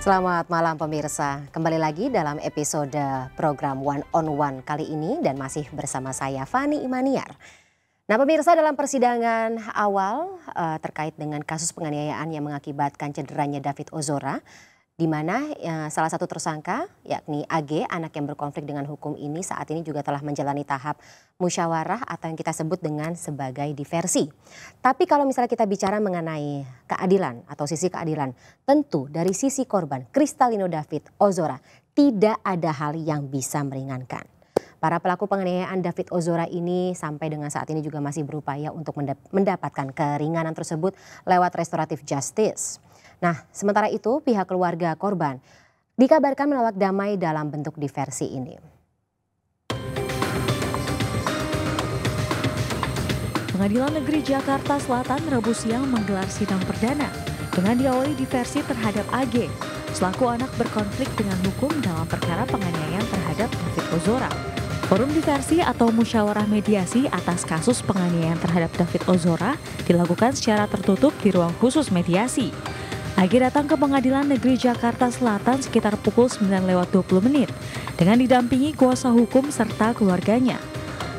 Selamat malam pemirsa, kembali lagi dalam episode program One on One kali ini dan masih bersama saya Fani Imaniar. Nah pemirsa, dalam persidangan awal terkait dengan kasus penganiayaan yang mengakibatkan cederanya David Ozora, di mana salah satu tersangka yakni AG, anak yang berkonflik dengan hukum ini saat ini juga telah menjalani tahap musyawarah atau yang kita sebut dengan sebagai diversi. Tapi kalau misalnya kita bicara mengenai keadilan atau sisi keadilan, tentu dari sisi korban Kristalino David Ozora tidak ada hal yang bisa meringankan. Para pelaku penganiayaan David Ozora ini sampai dengan saat ini juga masih berupaya untuk mendapatkan keringanan tersebut lewat restoratif justice. Nah, sementara itu pihak keluarga korban dikabarkan menolak damai dalam bentuk diversi ini. Pengadilan Negeri Jakarta Selatan Rabu siang menggelar sidang perdana dengan diawali diversi terhadap AG selaku anak berkonflik dengan hukum dalam perkara penganiayaan terhadap David Ozora. Forum diversi atau musyawarah mediasi atas kasus penganiayaan terhadap David Ozora dilakukan secara tertutup di ruang khusus mediasi. AG datang ke Pengadilan Negeri Jakarta Selatan sekitar pukul 9:20 dengan didampingi kuasa hukum serta keluarganya.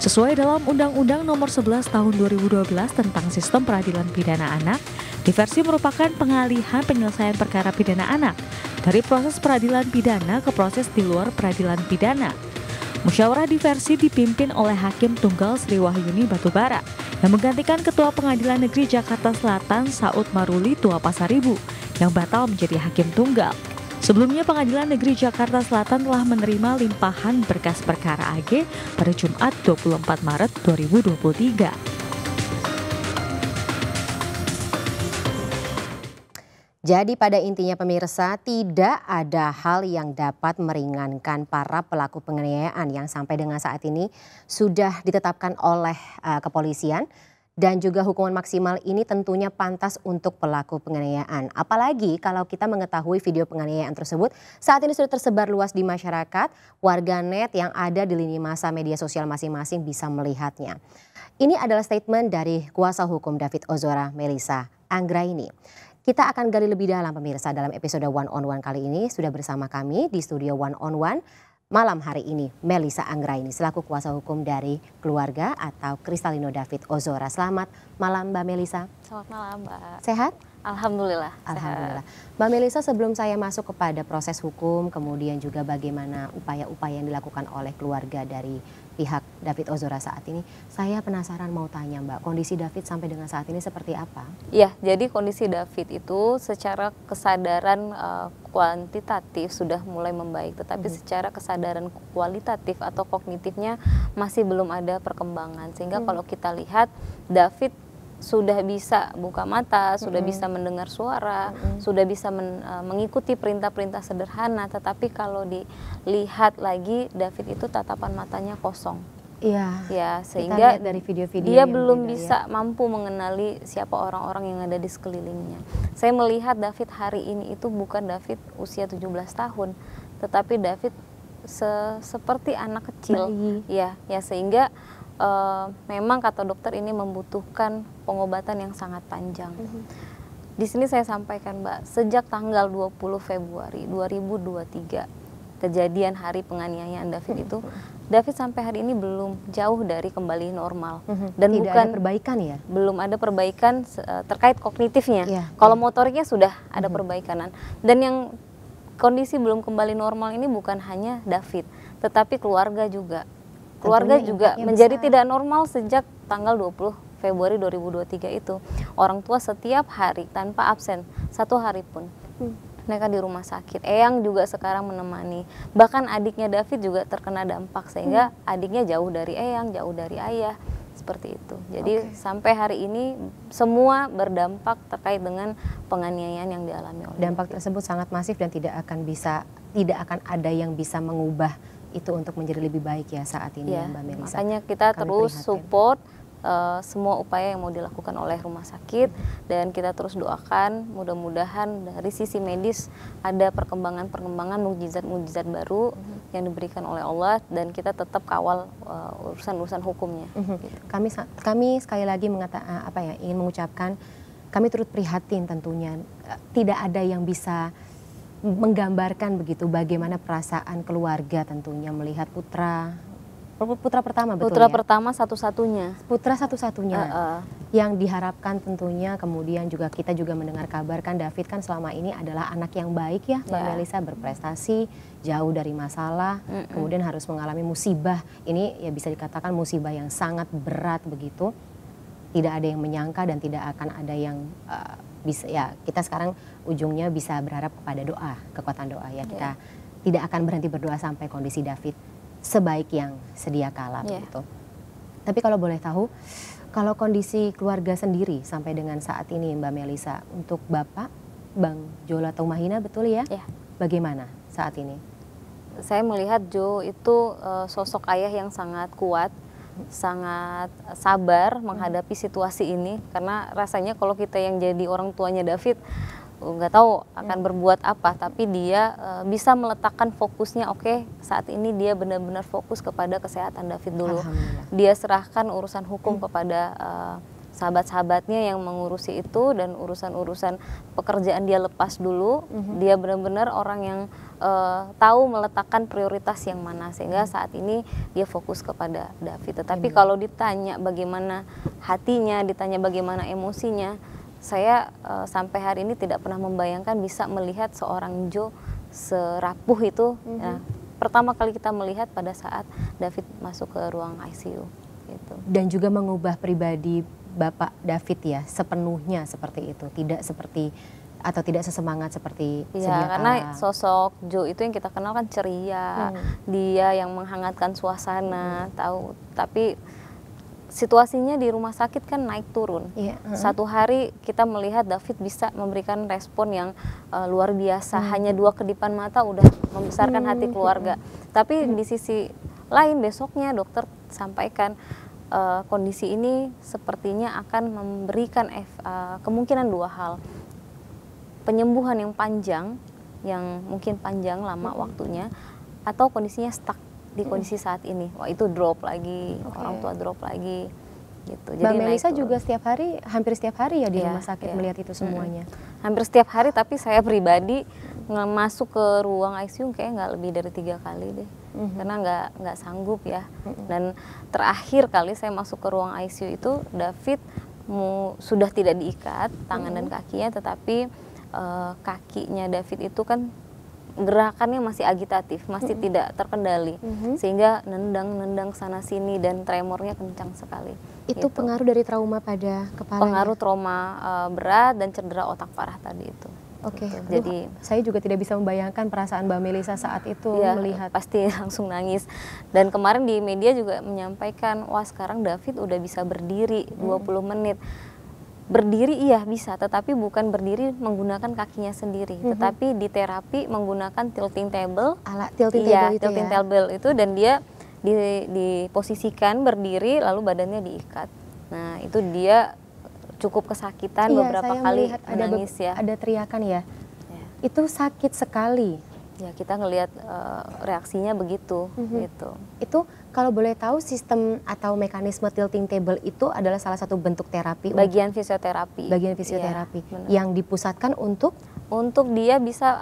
Sesuai dalam Undang-Undang Nomor 11 Tahun 2012 tentang Sistem Peradilan Pidana Anak, diversi merupakan pengalihan penyelesaian perkara pidana anak dari proses peradilan pidana ke proses di luar peradilan pidana. Musyawarah diversi dipimpin oleh Hakim Tunggal Sri Wahyuni Batubara yang menggantikan Ketua Pengadilan Negeri Jakarta Selatan Saud Maruli Tua Pasaribu yang batal menjadi Hakim Tunggal. Sebelumnya Pengadilan Negeri Jakarta Selatan telah menerima limpahan berkas perkara AG pada Jumat 24 Maret 2023. Jadi pada intinya pemirsa, tidak ada hal yang dapat meringankan para pelaku penganiayaan yang sampai dengan saat ini sudah ditetapkan oleh kepolisian. Dan juga hukuman maksimal ini tentunya pantas untuk pelaku penganiayaan. Apalagi kalau kita mengetahui video penganiayaan tersebut saat ini sudah tersebar luas di masyarakat, warganet yang ada di lini masa media sosial masing-masing bisa melihatnya. Ini adalah statement dari kuasa hukum David Ozora, Melissa Anggraini. Kita akan gali lebih dalam pemirsa dalam episode One on One kali ini. Sudah bersama kami di studio One on One malam hari ini Melissa Anggraini selaku kuasa hukum dari keluarga atau Kristalino David Ozora. Selamat malam Mbak Melissa. Selamat malam Mbak. Sehat? Alhamdulillah. Alhamdulillah. Mbak Melissa, sebelum saya masuk kepada proses hukum kemudian juga bagaimana upaya-upaya yang dilakukan oleh keluarga dari pihak David Ozora saat ini, saya penasaran mau tanya Mbak, kondisi David sampai dengan saat ini seperti apa? Ya, jadi kondisi David itu secara kesadaran kuantitatif sudah mulai membaik, tetapi secara kesadaran kualitatif atau kognitifnya masih belum ada perkembangan. Sehingga kalau kita lihat David sudah bisa buka mata, sudah bisa mendengar suara, sudah bisa mengikuti perintah-perintah sederhana, tetapi kalau dilihat lagi David itu tatapan matanya kosong. Iya. Ya, sehingga dari video-video dia yang belum berbeda, bisa mampu mengenali siapa orang-orang yang ada di sekelilingnya. Saya melihat David hari ini itu bukan David usia 17 tahun, tetapi David seperti anak kecil. Ya, sehingga memang kata dokter ini membutuhkan pengobatan yang sangat panjang. Di sini saya sampaikan Mbak, sejak tanggal 20 Februari 2023 kejadian hari penganiayaan David itu, David sampai hari ini belum jauh dari kembali normal. Dan tidak bukan ada perbaikan ya? Belum ada perbaikan terkait kognitifnya. Kalau motoriknya sudah ada perbaikan. Dan yang kondisi belum kembali normal ini bukan hanya David, tetapi keluarga juga. Keluarga juga menjadi tidak normal sejak tanggal 20 Februari 2023 itu. Orang tua setiap hari tanpa absen, satu hari pun mereka di rumah sakit. Eyang juga sekarang menemani. Bahkan adiknya David juga terkena dampak sehingga adiknya jauh dari Eyang, jauh dari ayah. Seperti itu. Jadi sampai hari ini semua berdampak terkait dengan penganiayaan yang dialami oleh dampak tersebut sangat masif dan tidak akan ada yang bisa mengubah itu untuk menjadi lebih baik ya saat ini ya Mbak Melissa. Makanya kita terus support semua upaya yang mau dilakukan oleh rumah sakit dan kita terus doakan mudah-mudahan dari sisi medis ada perkembangan-perkembangan mukjizat-mukjizat baru yang diberikan oleh Allah dan kita tetap kawal urusan-urusan hukumnya. Gitu. Kami sekali lagi ingin mengucapkan kami turut prihatin tentunya, tidak ada yang bisa menggambarkan begitu bagaimana perasaan keluarga tentunya melihat putra pertama, betul Putra ya? pertama satu-satunya. Putra satu-satunya yang diharapkan tentunya. Kemudian juga kita juga mendengar kabar kan David kan selama ini adalah anak yang baik ya Mbak Melisa, berprestasi jauh dari masalah, kemudian harus mengalami musibah. Ini ya bisa dikatakan musibah yang sangat berat begitu. Tidak ada yang menyangka dan tidak akan ada yang bisa ya, kita sekarang ujungnya bisa berharap kepada doa, kekuatan doa ya. Kita tidak akan berhenti berdoa sampai kondisi David sebaik yang sedia kala begitu. Tapi kalau boleh tahu, kalau kondisi keluarga sendiri sampai dengan saat ini Mbak Melisa, untuk Bapak Bang Jola Taumahina, betul ya? Bagaimana saat ini? Saya melihat Jo itu sosok ayah yang sangat kuat, sangat sabar menghadapi situasi ini, karena rasanya kalau kita yang jadi orang tuanya David nggak tahu akan berbuat apa, tapi dia bisa meletakkan fokusnya. Oke, saat ini dia benar-benar fokus kepada kesehatan David dulu. Dia serahkan urusan hukum kepada sahabat-sahabatnya yang mengurusi itu, dan urusan-urusan pekerjaan dia lepas dulu. Dia benar-benar orang yang tahu meletakkan prioritas yang mana, sehingga saat ini dia fokus kepada David. Tetapi kalau ditanya bagaimana hatinya, ditanya bagaimana emosinya, saya sampai hari ini tidak pernah membayangkan bisa melihat seorang Jo serapuh itu. Nah, pertama kali kita melihat pada saat David masuk ke ruang ICU. Gitu. Dan juga mengubah pribadi Bapak David ya sepenuhnya seperti itu, tidak seperti atau tidak sesemangat seperti sedia kala. Karena sosok Jo itu yang kita kenal kan ceria, dia yang menghangatkan suasana, tahu. Tapi situasinya di rumah sakit kan naik turun. Satu hari kita melihat David bisa memberikan respon yang luar biasa. Hanya 2 kedipan mata udah membesarkan hati keluarga. Tapi di sisi lain besoknya dokter sampaikan kondisi ini sepertinya akan memberikan kemungkinan 2 hal. Penyembuhan yang panjang, yang mungkin panjang lama waktunya, atau kondisinya stuck di kondisi saat ini. Wah, itu drop lagi, orang tua drop lagi gitu. Mbak Melisa juga hampir setiap hari ya di rumah sakit melihat itu semuanya. Hampir setiap hari, tapi saya pribadi masuk ke ruang ICU kayak nggak lebih dari 3 kali deh. Karena nggak sanggup ya. Dan terakhir kali saya masuk ke ruang ICU itu David sudah tidak diikat tangan dan kakinya, tetapi kakinya David itu kan gerakannya masih agitatif, masih tidak terkendali, sehingga nendang sana sini dan tremornya kencang sekali. Itu gitu. Pengaruh dari trauma pada kepala? Pengaruh trauma berat dan cedera otak parah tadi itu. Oke, gitu. Jadi saya juga tidak bisa membayangkan perasaan Mbak Melisa saat itu melihat. Pasti langsung nangis. Dan kemarin di media juga menyampaikan, wah sekarang David udah bisa berdiri 20 menit. Berdiri iya bisa, tetapi bukan berdiri menggunakan kakinya sendiri, tetapi di terapi menggunakan tilting table. Alat tilting table itu tilting table itu, dan dia diposisikan berdiri lalu badannya diikat. Nah, itu dia cukup kesakitan beberapa kali menangis ya. Ada teriakan ya. Itu sakit sekali. Ya, kita ngelihat reaksinya begitu gitu. Itu kalau boleh tahu sistem atau mekanisme tilting table itu adalah salah satu bentuk terapi. Bagian fisioterapi. Bagian fisioterapi yang dipusatkan untuk dia bisa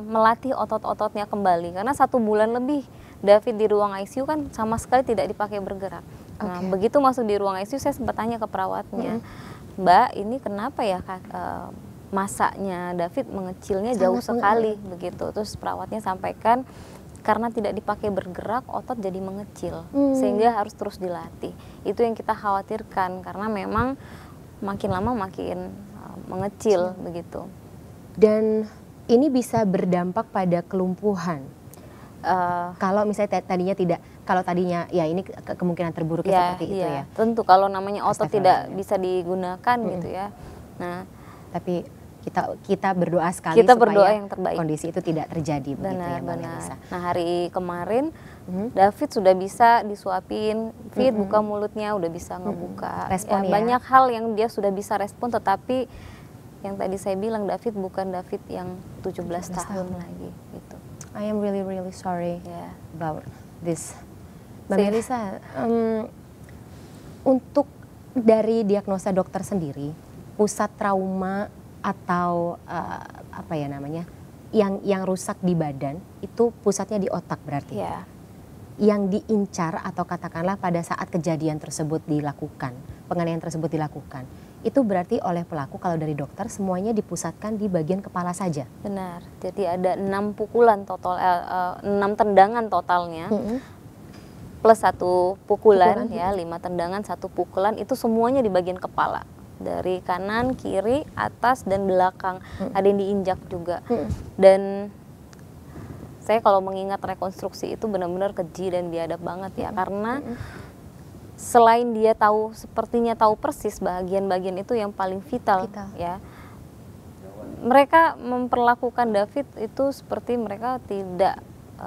melatih otot-ototnya kembali. Karena 1 bulan lebih David di ruang ICU kan sama sekali tidak dipakai bergerak. Nah, begitu masuk di ruang ICU saya sempat tanya ke perawatnya, Mbak, ini kenapa ya masanya David mengecilnya jauh sekali begitu. Terus perawatnya sampaikan karena tidak dipakai bergerak, otot jadi mengecil, sehingga harus terus dilatih. Itu yang kita khawatirkan, karena memang makin lama makin mengecil begitu. Dan ini bisa berdampak pada kelumpuhan. Kalau misalnya tadinya ya ini kemungkinan terburuk seperti itu ya. Tentu kalau namanya otot tidak bisa digunakan gitu ya. Nah, tapi kita berdoa sekali supaya yang terbaik. Kondisi itu tidak terjadi begitu ya Mbak Melisa. Nah, hari kemarin David sudah bisa disuapin, buka mulutnya, udah bisa ngebuka. Respon ya. Banyak hal yang dia sudah bisa respon, tetapi yang tadi saya bilang David bukan David yang 17 tahun lagi gitu. I am really sorry about this. Mbak Melisa, untuk dari diagnosa dokter sendiri, pusat trauma atau yang rusak di badan itu pusatnya di otak berarti. Ya. Yang diincar atau katakanlah pada saat kejadian tersebut dilakukan, penganiayaan tersebut dilakukan, itu berarti oleh pelaku kalau dari dokter semuanya dipusatkan di bagian kepala saja. Benar. Jadi ada 6 pukulan total, 6 tendangan totalnya. Plus 1 pukulan ya, 5 tendangan 1 pukulan itu semuanya di bagian kepala. Dari kanan, kiri, atas dan belakang. Ada yang diinjak juga. Dan saya kalau mengingat rekonstruksi itu benar-benar keji dan biadab banget ya, karena selain dia sepertinya tahu persis bagian-bagian itu yang paling vital. Ya. Mereka memperlakukan David itu seperti mereka tidak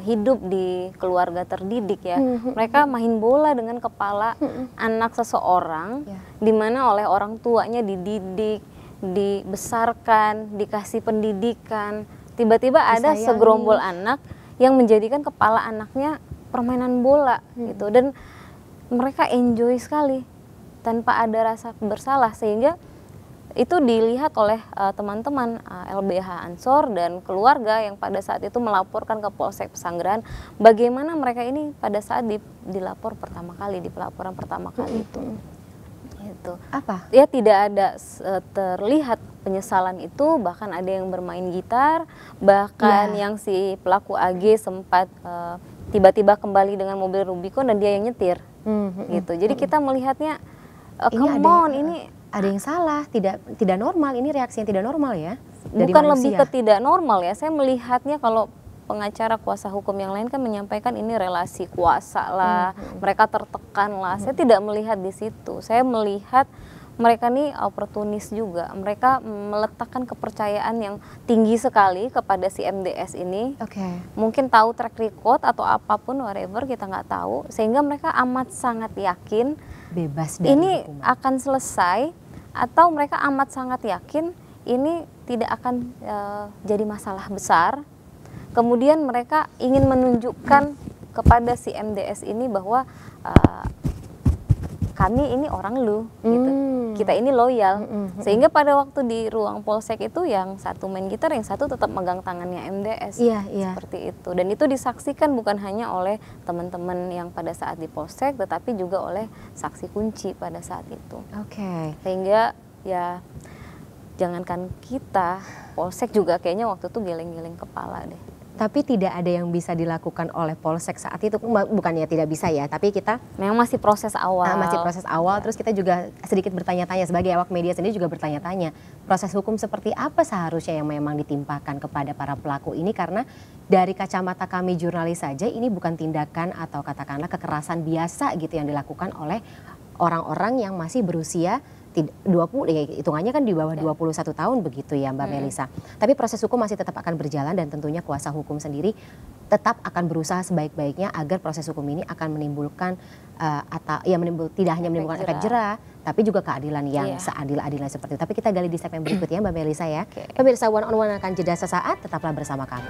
hidup di keluarga terdidik ya. Mereka main bola dengan kepala anak seseorang, di mana oleh orang tuanya dididik, dibesarkan, dikasih pendidikan. Tiba-tiba ada segerombol anak yang menjadikan kepala anaknya permainan bola gitu, dan mereka enjoy sekali tanpa ada rasa bersalah, sehingga itu dilihat oleh teman-teman LBH Ansor dan keluarga yang pada saat itu melaporkan ke Polsek Pesanggerahan bagaimana mereka ini pada saat dilapor pertama kali, di pelaporan pertama kali itu. Itu apa? Ya tidak ada terlihat penyesalan itu, bahkan ada yang bermain gitar, bahkan yang si pelaku AG sempat tiba-tiba kembali dengan mobil Rubicon dan dia yang nyetir. Gitu. Jadi kita melihatnya ini ada yang salah, tidak normal, ini reaksi yang tidak normal ya. Bukan lebih ke tidak normal ya. Saya melihatnya kalau pengacara kuasa hukum yang lain kan menyampaikan ini relasi kuasa lah, mereka tertekan lah. Saya tidak melihat di situ. Saya melihat mereka nih oportunis juga. Mereka meletakkan kepercayaan yang tinggi sekali kepada si MDS ini. Mungkin tahu track record atau apapun, whatever, kita nggak tahu. Sehingga mereka amat sangat yakin bebas dari ini hukuman. akan selesai, atau mereka amat sangat yakin ini tidak akan jadi masalah besar. Kemudian mereka ingin menunjukkan kepada si MDS ini bahwa kami ini orang lu, gitu. Kita ini loyal. Sehingga pada waktu di ruang polsek itu yang satu main gitar, yang satu tetap megang tangannya MDS. Seperti itu. Dan itu disaksikan bukan hanya oleh teman-teman yang pada saat di polsek, tetapi juga oleh saksi kunci pada saat itu. Sehingga ya jangankan kita, polsek juga kayaknya waktu itu geleng-geleng kepala deh. Tapi tidak ada yang bisa dilakukan oleh polsek saat itu, bukannya tidak bisa ya, tapi kita memang masih proses awal. Terus kita juga sedikit bertanya-tanya, sebagai awak media sendiri juga bertanya-tanya, proses hukum seperti apa seharusnya yang memang ditimpakan kepada para pelaku ini, karena dari kacamata kami jurnalis saja ini bukan tindakan atau katakanlah kekerasan biasa gitu yang dilakukan oleh orang-orang yang masih berusia 20, ya hitungannya kan di bawah 21 tahun begitu ya Mbak Melisa. Tapi proses hukum masih tetap akan berjalan dan tentunya kuasa hukum sendiri tetap akan berusaha sebaik-baiknya agar proses hukum ini akan menimbulkan tidak hanya menimbulkan efek jera, tapi juga keadilan yang seadil-adilnya seperti itu. Tapi kita gali di segmen berikutnya Mbak Melisa ya. Pemirsa One on One akan jeda sesaat, tetaplah bersama kami.